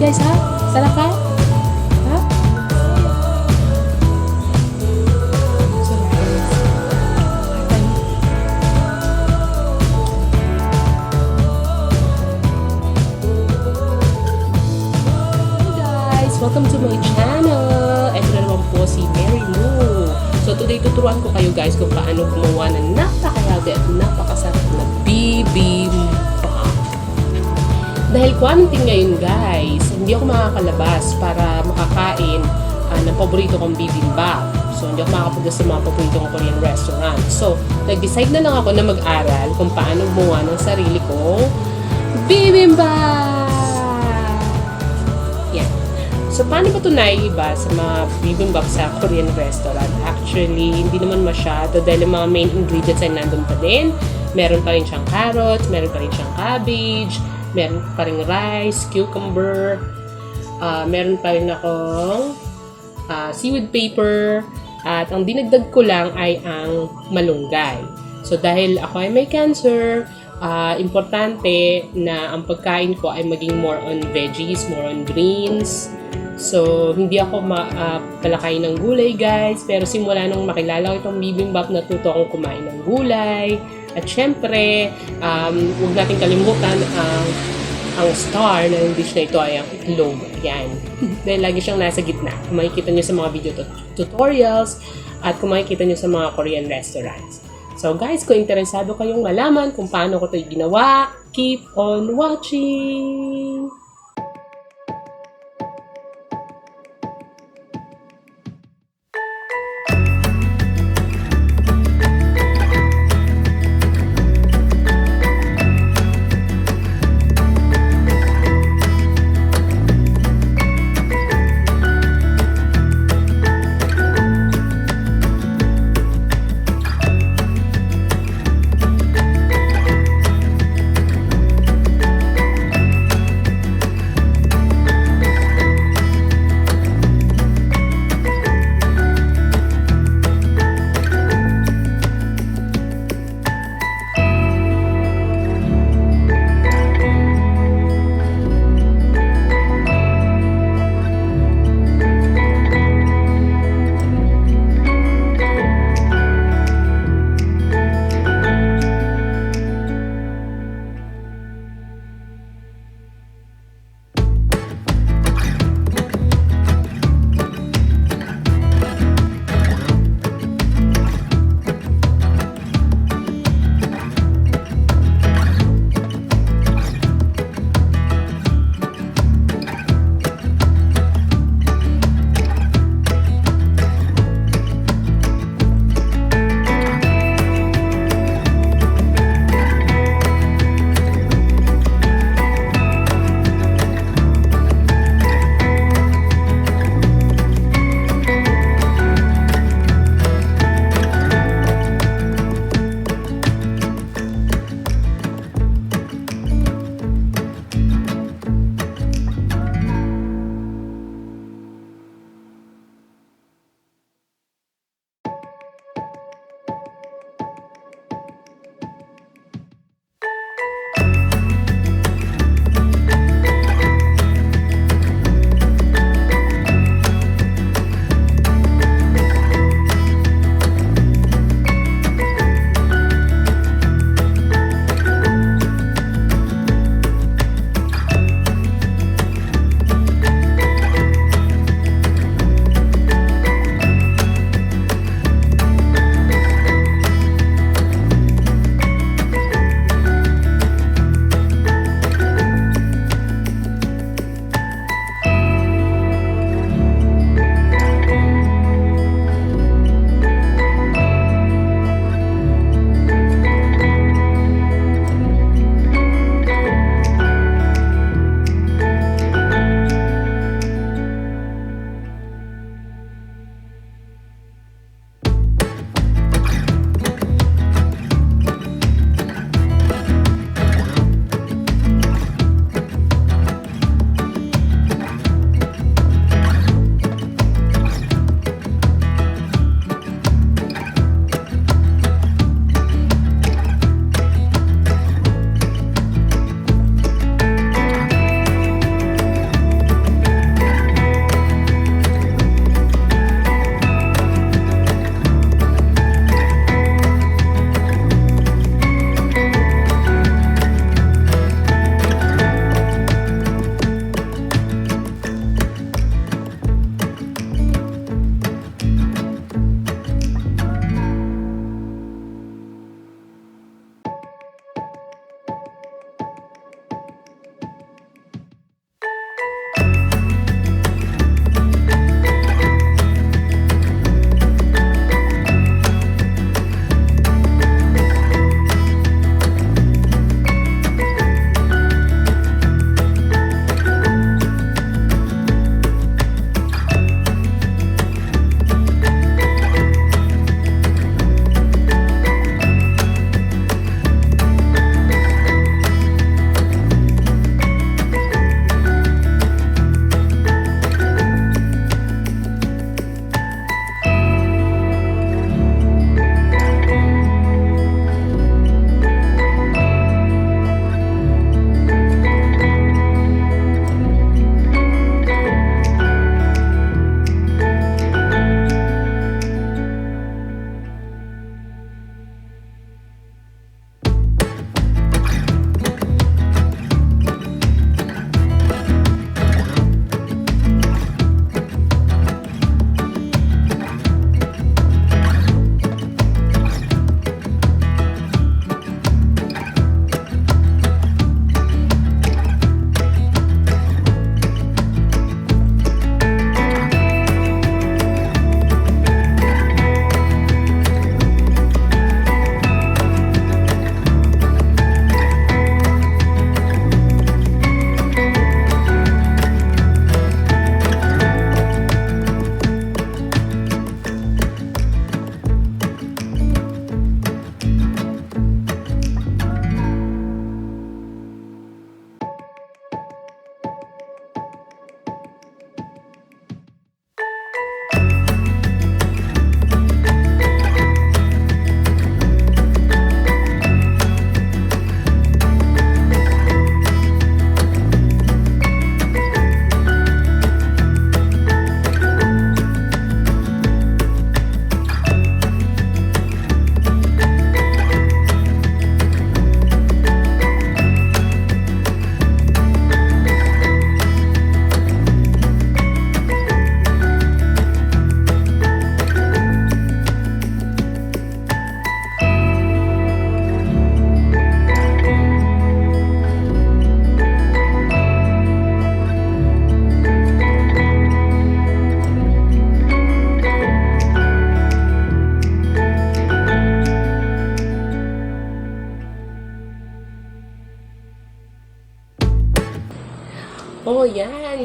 guys ha? Sarap ha? Ha? Sarap guys. Hi guys! Welcome to my channel! Ito na naman po si Mary Moo. So today tuturuan ko kayo guys kung paano gumawa ng napaka-healthy at napakasarap na bibimbap. Dahil quarantine ngayon guys, hindi ako makakalabas para makakain ng paborito kong bibimbap. So hindi ako makakapunta sa mga paborito kong Korean restaurant. So nag-decide na lang ako na mag-aral kung paano gumawa ng sarili kong bibimbap. Yan. So, paano ba ito naiiba sa mga bibimbap sa Korean restaurant? Actually, hindi naman masyado dahil yung mga main ingredients ay nandun pa din. Meron pa rin siyang carrots, meron pa rin siyang cabbage, meron pa rin rice, cucumber, meron pa rin akong seaweed paper, at ang dinagdag ko lang ay ang malunggay. So, dahil ako ay may cancer, importante na ang pagkain ko ay maging more on veggies, more on greens. So, hindi ako palakain ng gulay guys, pero simula nung makilala ko itong bibimbap, natuto akong kumain ng gulay. At syempre, huwag natin kalimutan ang star ng dish na ito ay ang itlog. Yan. Dahil lagi siyang nasa gitna. Kung makikita nyo sa mga video tutorials at kung makikita nyo sa mga Korean restaurants. So guys, kung interesado kayong malaman kung paano ko ito ginawa, keep on watching!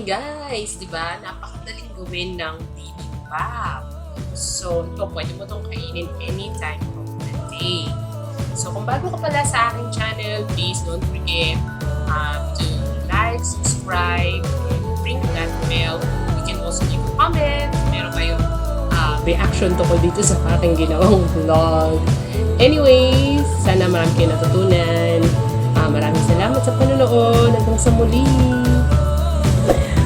yan guys, di ba? Napakadaling gawin ng bibimbap. So, ito, pwede mo itong kainin anytime of the day. So, kung bago ka pala sa aking channel, please don't forget to like, subscribe, and ring that bell. You can also leave a comment. Meron kayong reaction to ko dito sa aking ginawang vlog. Anyways, sana marami kayo natutunan. Maraming salamat sa panonood. Hanggang sa muli.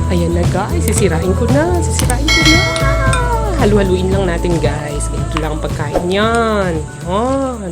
Ayan na guys, sisirain ko na. Halu-haluin lang natin guys. Ganito lang ang pagkain yan. Yan.